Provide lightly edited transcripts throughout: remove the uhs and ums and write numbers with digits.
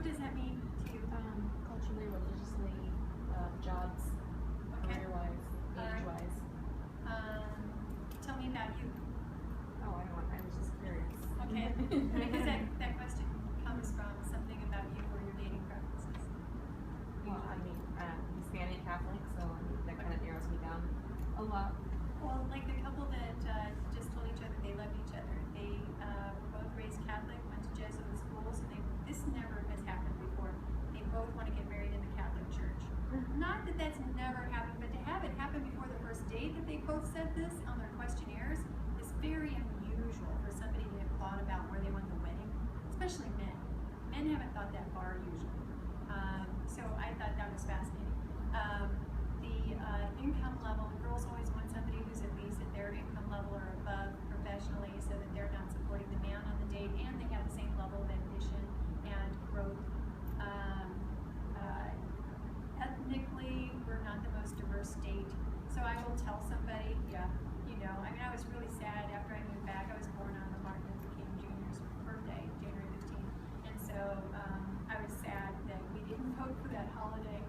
does that mean to you? Culturally, religiously, jobs, Okay. career-wise, age-wise. Tell me about you. Oh, I was just curious. Okay, because that question comes from something about you or your dating preferences. Well, I mean, Hispanic Catholic, so I mean, that kind of narrows me down a lot. Well, like the couple that just told each other they loved each other. They were both raised Catholic, went to Jesuit schools, and this never has happened before. They both want to get married in the Catholic Church. Not that that's never happened, but to have it happen before the first date that they both said this on their questionnaires is very unusual for somebody to have thought about where they want the wedding, especially men. Men haven't thought that far usually. So I thought that was fascinating. The income level, the girls always want somebody who's at least at their income level or above professionally so that they're not supporting the man on the date and they have the same level of ambition and growth. Ethnically, we're not the most diverse state. So I will tell somebody, yeah, you know, I mean, I was really sad after I moved back. I was born on the Martin Luther King Jr.'s birthday, January 15th. And so I was sad that we didn't vote for that holiday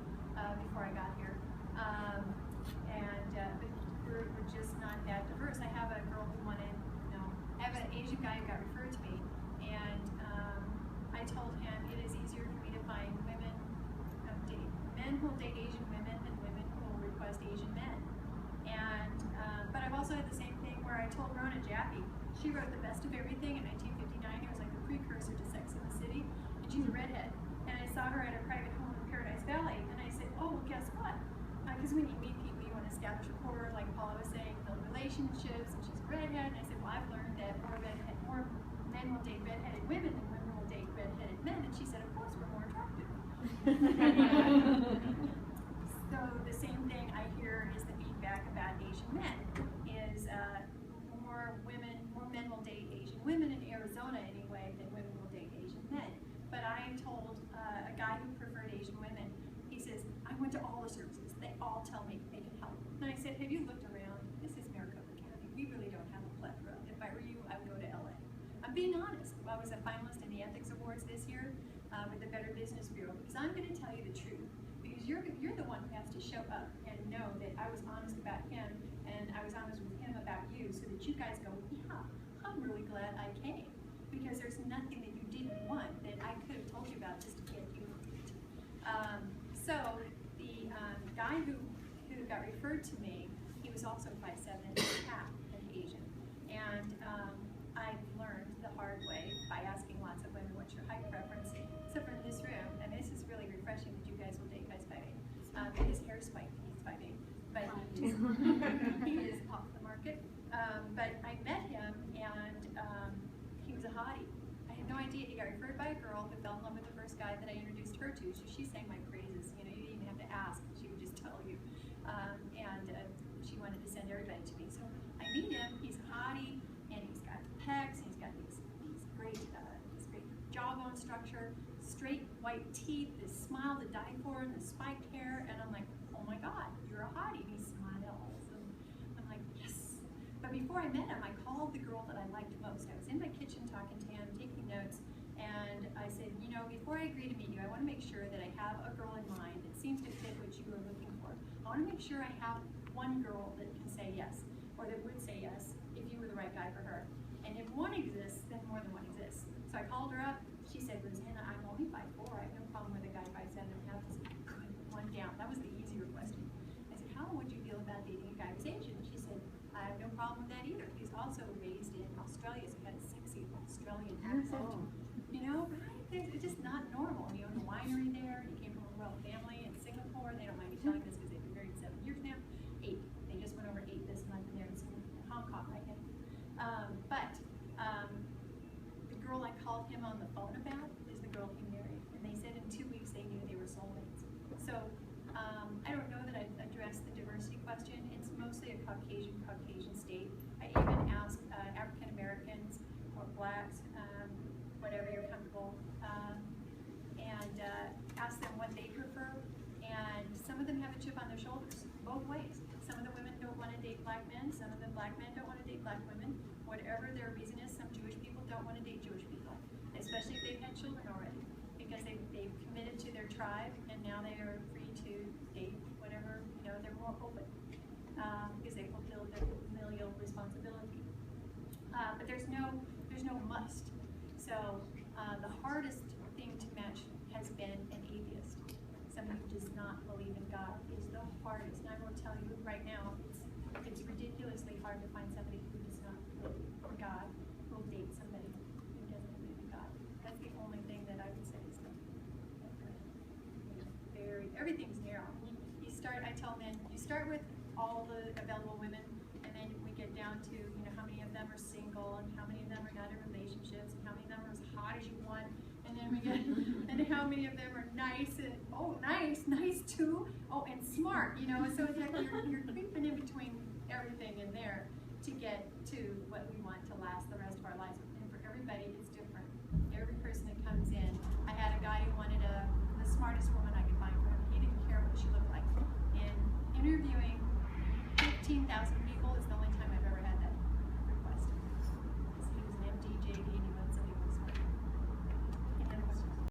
before I got here. But we're just not that diverse. I have a girl who wanted, you know, I have an Asian guy who got referred to me, and I told him it is easier for me to find women, men who will date Asian women than women who will request Asian men. And but I've also had the same thing where I told Rona Jaffe, she wrote The Best of Everything in 1959. It was like the precursor to Sex and the City, and she's a redhead. And I saw her at a private home in Paradise Valley, and I said, oh, well, guess what? Because when you meet people, you want to establish rapport, like Paula was saying, build relationships, and she's a redhead. And I said, well, I've learned that more men will date redheaded women than women will date redheaded men. And she said, of course, we're more attractive. So the same thing I hear is the feedback about Asian men is more men will date Asian women in Arizona anyway than women will date Asian men. But I told a guy who preferred Asian women, he says, I went to all the services. They all tell me they can help. And I said, have you looked around? This is Maricopa County. We really don't have a plethora. If I were you, I would go to LA. I'm being honest. I was a finalist in the Ethics Awards this year with the Better Business Bureau because I'm going to tell you the truth. Because you're the one who has to show up and know that I was honest about him and I was honest with him about you so that you guys go, yeah, I'm really glad I came. Because there's nothing that you didn't want that I could have told you about just to get you. So the guy who got referred to me, he was also 5'7", half an Asian. And I've learned the hard way by asking lots of women, what's your height preference? Except for in this room, and this is really refreshing that you guys will date guys 5'8". His hair spiked, he's 5'8", but he is off the market. But I met him, and he was a hottie. I had no idea. He got referred by a girl who fell in love with the first guy that I introduced her to. So she sang my praises. You know, you didn't even have to ask; she would just tell you. She wanted to send everybody to me. So I meet him. He's a hottie, and he's got pecs. He's got these great jawbone structure, straight white teeth, this smile to die for, and the spiked hair. And I'm like, oh my God, you're a hottie. And he smiles, and I'm like, yes. But before I met him, I called the girl that I liked most. I was in my kitchen talking to him, taking notes, and I said, you know, before I agree to meet you, I want to make sure that I have a girl in mind that seems to fit what you are looking for. I want to make sure I have one girl that can say yes, or that would say yes if you were the right guy for her. And if one exists, then more than one exists. So I called her up. She said, Rosanna, I'm only 5'4". I have no problem with a guy 5'7" and have this good one down. That was the easier question. I said, how would you feel about dating a guy who's Asian? She said, I have no problem with that either. He's also raised in Australia, so he had a sexy Australian accent. You know, right? It's just not normal. He owned a winery there. He came from a royal family in Singapore. They don't mind me telling this because they've been married 7 years now. 8. They just went over 8 this month, and they're in Hong Kong right now. The girl I called him on the phone about is the girl he married, and they said in 2 weeks they knew they were soulmates. So I don't know that I've addressed the diversity question. It's mostly a Caucasian state. I even asked African Americans or blacks, whatever you're comfortable, and asked them what they prefer. And some of them have a chip on their shoulders, both ways. Some of the women don't want to date black men. Some of the black men don't want to date black women. Whatever their reason is, some Jewish people don't want to date Jewish people, especially if they've had children already, because they've tribe, and now they are free to date whatever, you know, they're more open, because they fulfill their familial responsibility. But there's no must. So the hardest thing to match has been an atheist. Somebody who does not believe in God is the hardest. And I will tell you right now, it's ridiculously hard to find somebody who does not believe in God who will date somebody who doesn't believe in God. That's the only thing that I would say is everything's narrow. You start, I tell men, you start with all the available women, and then we get down to, you know, how many of them are single, and how many of them are not in relationships, and how many of them are as hot as you want, and then we get, and how many of them are nice, and oh, nice too, oh, and smart, you know, so it's like you're creeping in between everything in there to get to what we want to last the rest of our lives. And for everybody, it's different. Every person that comes in, I had a guy who wanted the smartest woman I could find for him. He didn't care what she looked like. In interviewing 15,000 people,